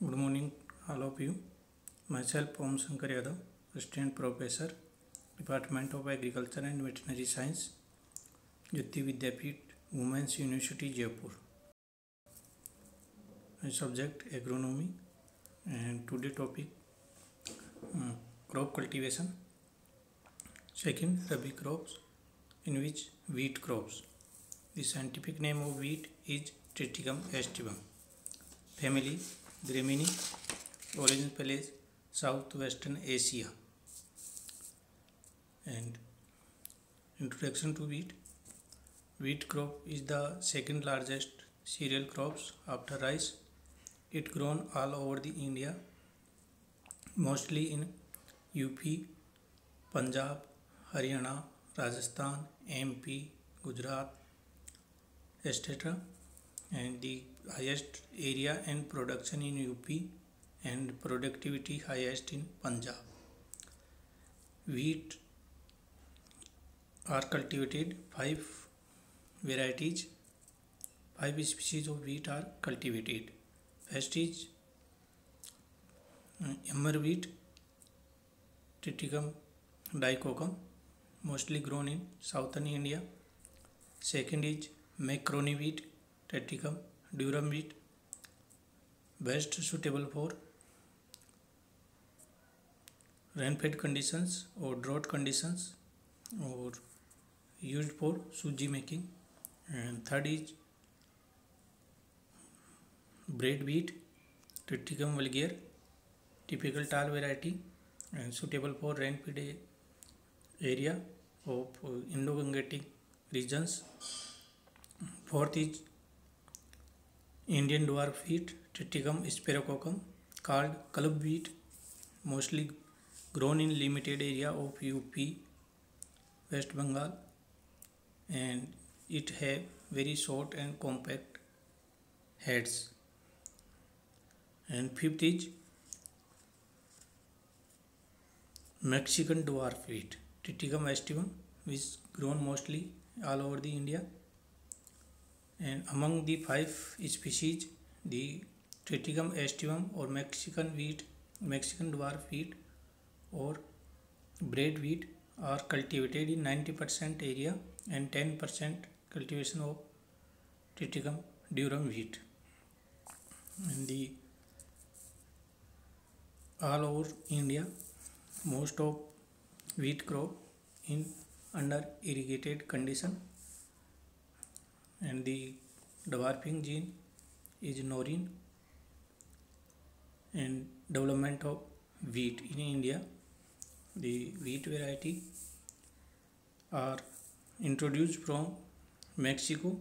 Good morning, all of you. Myself, Om Shankar Yadav, Assistant Professor, Department of Agriculture and Veterinary Science, Jyoti Vidyapeeth, Women's University, Jaipur. My subject agronomy, and today topic crop cultivation. Second, Rabi crops, in which wheat crops. The scientific name of wheat is Triticum aestivum. Family Gramineae. Origin place Southwestern Asia. And introduction to wheat. Wheat crop is the second largest cereal crops after rice. It grown all over the India, mostly in UP, Punjab, Haryana, Rajasthan, MP, Gujarat, etc. And the highest area and production in UP and productivity highest in Punjab. Wheat are cultivated 5 varieties. 5 species of wheat are cultivated. First is emmer wheat, Triticum dicoccum, mostly grown in southern India. Second is macaroni wheat, Triticum durum wheat, best suitable for rain-fed conditions or drought conditions, or used for suji making. And third is bread wheat, Triticum vulgare, typical tall variety and suitable for rain-fed area of Indo-Gangetic regions. Fourth is Indian dwarf wheat, Triticum sphaerococcum, called club wheat, mostly grown in limited area of UP, West Bengal, and it have very short and compact heads. And fifth is Mexican dwarf wheat, Triticum aestivum, which is grown mostly all over the India. And among the 5 species, the Triticum aestivum or Mexican wheat, Mexican dwarf wheat or bread wheat are cultivated in 90% area and 10% cultivation of Triticum durum wheat. And the all over India, most of wheat crop in under irrigated condition, and the dwarfing gene is Norrin. And development of wheat in India, the wheat variety are introduced from Mexico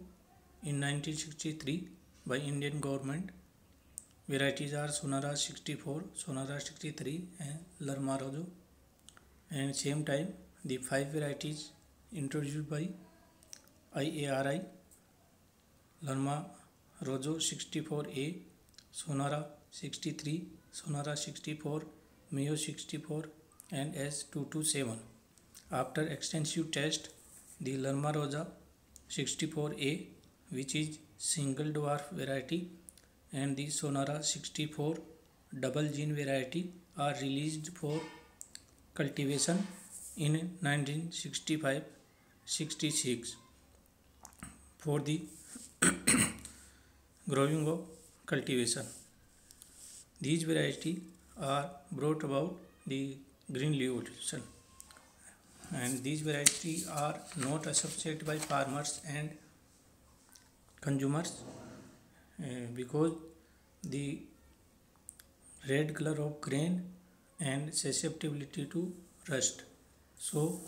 in 1963 by Indian government. Varieties are Sonara 64, Sonara 63 and Lerma Rojo. And same time the 5 varieties introduced by IARI, Lerma Rojo 64A, Sonara 63, Sonara 64, Mio 64 and S227. After extensive test, the Lerma Roja 64A, which is single dwarf variety, and the Sonara 64 double gene variety are released for cultivation in 1965-66 for the growing of cultivation. These varieties are brought about the green revolution, and these varieties are not associated by farmers and consumers because the red color of grain and susceptibility to rust. So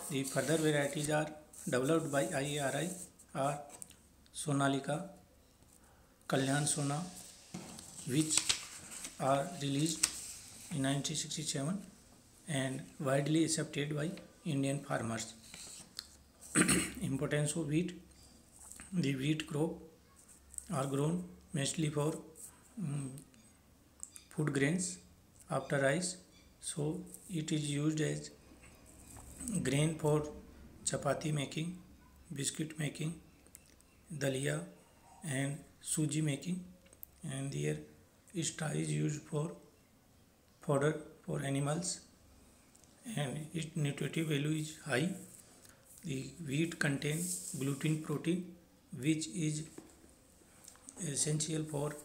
the further varieties are developed by IARI are Sonalika, Kalyan Sona, which are released in 1967 and widely accepted by Indian farmers. Importance of wheat. The wheat crop are grown mostly for food grains after rice, so it is used as grain for chapati making, biscuit making, dalia and suji making, and their Straw is used for fodder for animals and its nutritive value is high. The wheat contains gluten protein which is essential for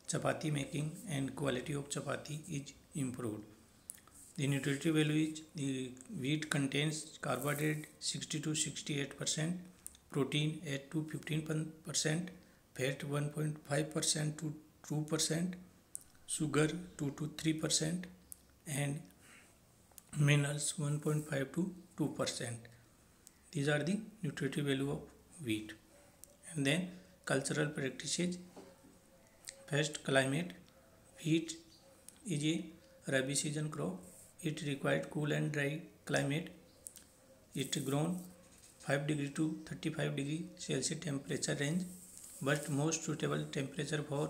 chapati making and quality of chapati is improved. The nutritive value is the wheat contains carbohydrate 60 to 68%, protein 8 to 15%, fat 1.5% to 2%, sugar 2 to 3%, and minerals 1.5 to 2%. These are the nutritive value of wheat. And then cultural practices. First, climate. Wheat is a rabi season crop. It required cool and dry climate. It grown 5 degree to 35 degree Celsius temperature range, but most suitable temperature for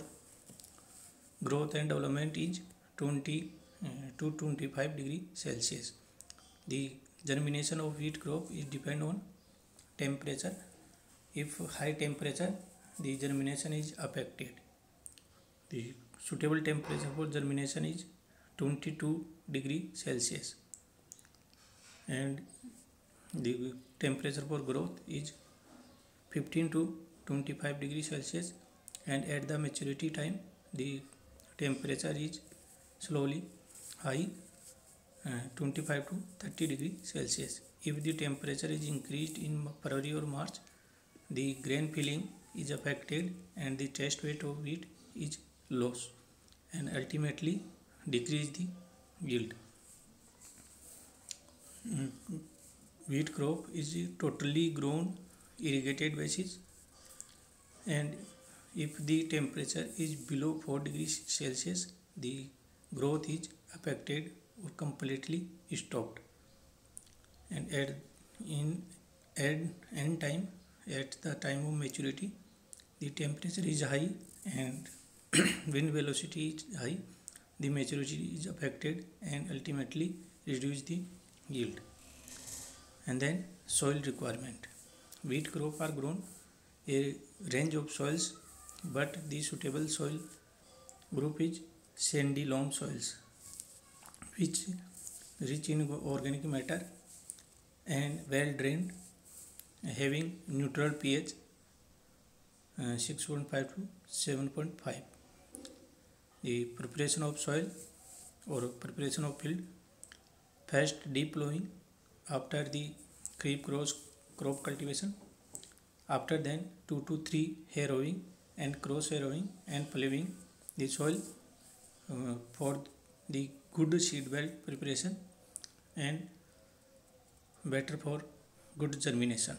growth and development is 20 to 25 degree Celsius. The germination of wheat crop is depend on temperature. If high temperature, the germination is affected. The suitable temperature for germination is 22 degree Celsius, and the temperature for growth is 15 to 25 degree Celsius, and at the maturity time the temperature is slowly high, 25 to 30 degree Celsius. If the temperature is increased in February or March, the grain filling is affected and the test weight of wheat is lost and ultimately decrease the yield. Wheat crop is a totally grown irrigated basis, and if the temperature is below 4 degrees Celsius, the growth is affected or completely stopped. And at end time, at the time of maturity, the temperature is high and wind velocity is high, the maturity is affected and ultimately reduce the yield. And then soil requirement. Wheat crop are grown a range of soils, but the suitable soil group is sandy loam soils, which rich in organic matter and well drained, having neutral pH 6.5 to 7.5. The preparation of soil or preparation of field. First, deep plowing after the crop cultivation. After then 2 to 3 harrowing and cross harrowing and plowing the soil for the good seed bed preparation and better for good germination.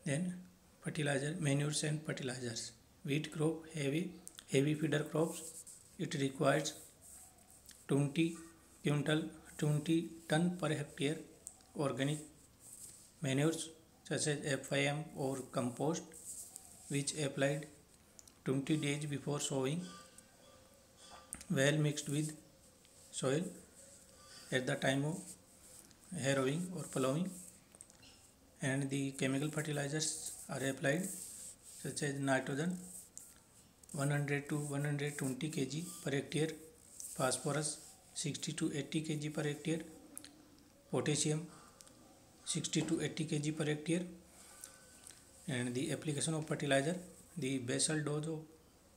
Then fertilizer, manures and fertilizers. Wheat crop heavy feeder crops. It requires 20 ton per hectare organic manures such as FIM or compost, which applied 20 days before sowing, well mixed with soil at the time of harrowing or plowing. And the chemical fertilizers are applied such as nitrogen 100 to 120 kg per hectare, phosphorus 60 to 80 kg per hectare, potassium 60 to 80 kg per hectare. And the application of fertilizer, the basal dose of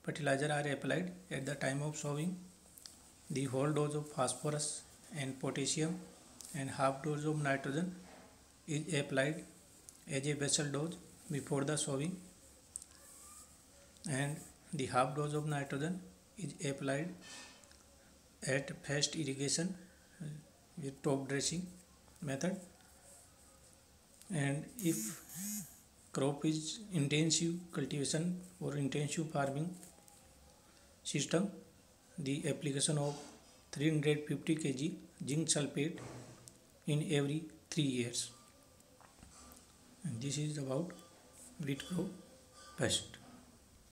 fertilizer are applied at the time of sowing. The whole dose of phosphorus and potassium and half dose of nitrogen is applied as a basal dose before the sowing, and the half dose of nitrogen is applied at first irrigation with top dressing method. And if crop is intensive cultivation or intensive farming system, the application of 350 kg zinc sulfate in every 3 years. And this is about wheat crop pest.